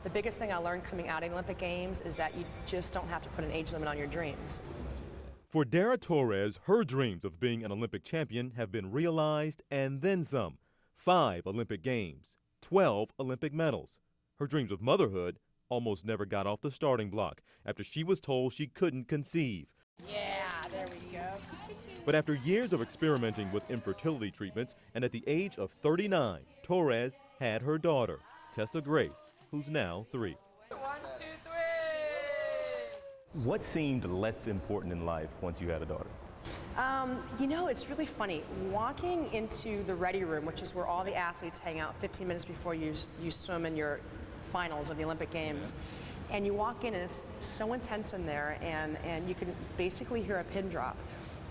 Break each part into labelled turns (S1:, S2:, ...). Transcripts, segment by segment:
S1: The biggest thing I learned coming out of the Olympic Games is that you just don't have to put an age limit on your dreams.
S2: For Dara Torres, her dreams of being an Olympic champion have been realized and then some. 5 Olympic Games, 12 Olympic medals. Her dreams of motherhood almost never got off the starting block after she was told she couldn't conceive.
S1: Yeah, there we go.
S2: But after years of experimenting with infertility treatments and at the age of 39, Torres had her daughter, Tessa Grace, who's now 3.
S1: 1, 2, 3.
S2: What seemed less important in life once you had a daughter?
S1: You know, it's really funny. Walking into the ready room, which is where all the athletes hang out 15 minutes before you swim in your finals of the Olympic Games, and you walk in and it's so intense in there, and you can basically hear a pin drop.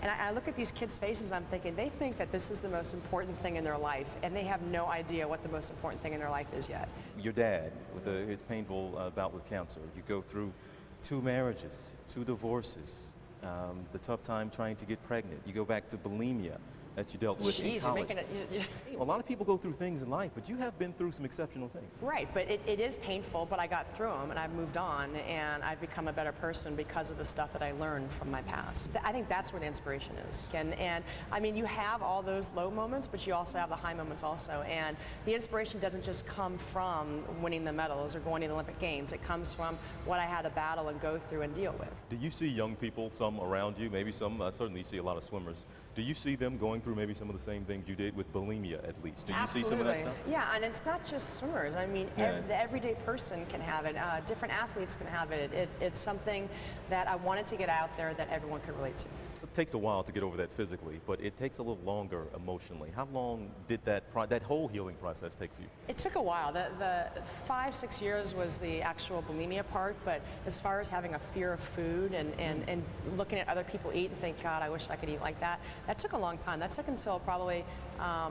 S1: And I look at these kids' faces and I'm thinking, they think that this is the most important thing in their life, and they have no idea what the most important thing in their life is yet.
S3: Your dad, with his painful bout with cancer, you go through 2 marriages, 2 divorces, the tough time trying to get pregnant. You go back to bulimia that you dealt with in college. A lot of people go through things in life, but you have been through some exceptional things.
S1: Right, but it is painful, but I got through them and I've moved on and I've become a better person because of the stuff that I learned from my past. I think that's where the inspiration is. And I mean, you have all those low moments, but you also have the high moments also. And the inspiration doesn't just come from winning the medals or going to the Olympic Games. It comes from what I had to battle and go through and deal with.
S2: Do you see young people, some around you, maybe some, certainly you see a lot of swimmers, do you see them going through maybe some of the same things you did with bulimia at least? Do you see some of that stuff?
S1: Yeah, and it's not just swimmers. I mean, the everyday person can have it. Different athletes can have it. It's something that I wanted to get out there that everyone could relate to.
S2: It takes a while to get over that physically, but it takes a little longer emotionally. How long did that whole healing process take for you?
S1: It took a while. The 5-6 years was the actual bulimia part, but as far as having a fear of food and looking at other people eat and think, God, I wish I could eat like that, that took a long time. That took until probably, I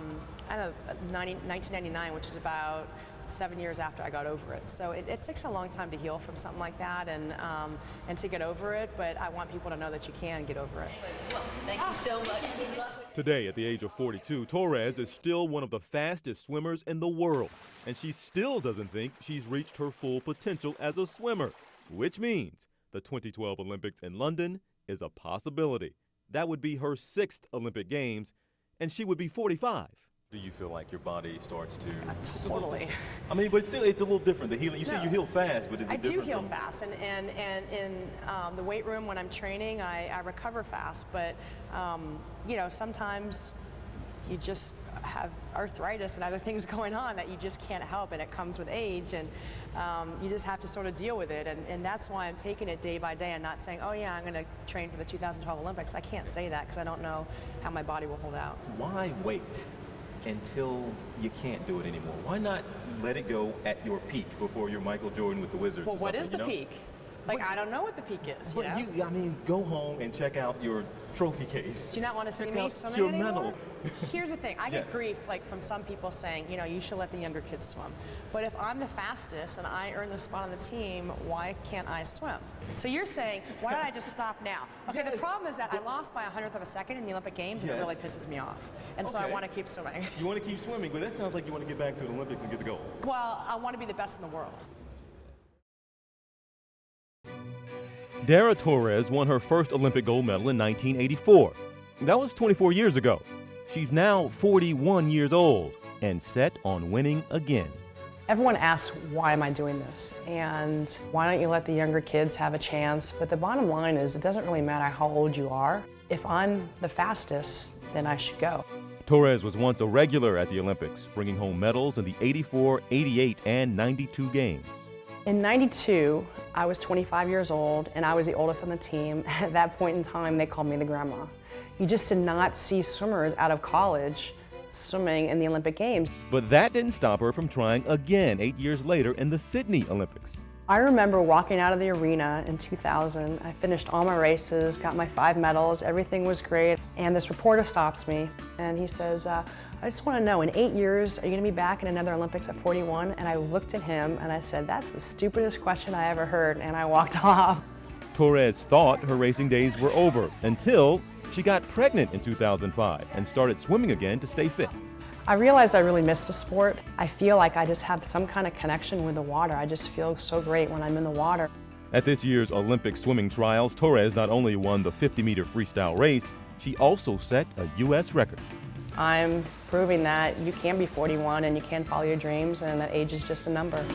S1: don't know, 1999, which is about 7 years after I got over it. So it takes a long time to heal from something like that and to get over it, but I want people to know that you can get over it.
S4: Well, thank you so much.
S2: Today, at the age of 42, Torres is still one of the fastest swimmers in the world, and she still doesn't think she's reached her full potential as a swimmer, which means the 2012 Olympics in London is a possibility. That would be her 6th Olympic Games, and she would be 45. Do you feel like your body starts to...
S1: Totally.
S2: I mean, but still, it's a little different. The healing, you say you heal fast, but is it different?
S1: I do heal fast, and in the weight room when I'm training, I recover fast, but you know, sometimes you just have arthritis and other things going on that you just can't help, and it comes with age, and you just have to sort of deal with it, and that's why I'm taking it day by day and not saying, oh yeah, I'm going to train for the 2012 Olympics. I can't say that because I don't know how my body will hold out.
S3: Why wait until you can't do it anymore? Why not let it go at your peak before you're Michael Jordan with the Wizards?
S1: Well, what is the peak? Like, I don't know what the peak is.
S3: But I mean, go home and check out your trophy case.
S1: Do you not want to see me swimming
S3: your
S1: anymore?
S3: medal.
S1: Here's the thing, I get grief like from some people saying, you know, you should let the younger kids swim. But if I'm the fastest and I earn the spot on the team, why can't I swim? So you're saying, why don't I just stop now? Okay, the problem is that I lost by 100th of a second in the Olympic Games, and it really pisses me off. And so I want to keep swimming.
S2: You want to keep swimming, but that sounds like you want to get back to the Olympics and get the gold.
S1: Well, I want to be the best in the world.
S2: Dara Torres won her first Olympic gold medal in 1984. That was 24 years ago. She's now 41 years old and set on winning again.
S1: Everyone asks, why am I doing this? And why don't you let the younger kids have a chance? But the bottom line is, it doesn't really matter how old you are. If I'm the fastest, then I should go.
S2: Torres was once a regular at the Olympics, bringing home medals in the 84, 88, and 92 games.
S1: In '92, I was 25 years old and I was the oldest on the team. At that point in time, they called me the grandma. You just did not see swimmers out of college swimming in the Olympic Games.
S2: But that didn't stop her from trying again 8 years later in the Sydney Olympics.
S1: I remember walking out of the arena in 2000. I finished all my races, got my 5 medals, everything was great. And this reporter stops me and he says, I just want to know, in 8 years, are you going to be back in another Olympics at 41? And I looked at him and I said, that's the stupidest question I ever heard, and I walked off.
S2: Torres thought her racing days were over until she got pregnant in 2005 and started swimming again to stay fit.
S1: I realized I really missed the sport. I feel like I just have some kind of connection with the water. I just feel so great when I'm in the water.
S2: At this year's Olympic swimming trials, Torres not only won the 50-meter freestyle race, she also set a U.S. record.
S1: I'm proving that you can be 41 and you can follow your dreams, and that age is just a number.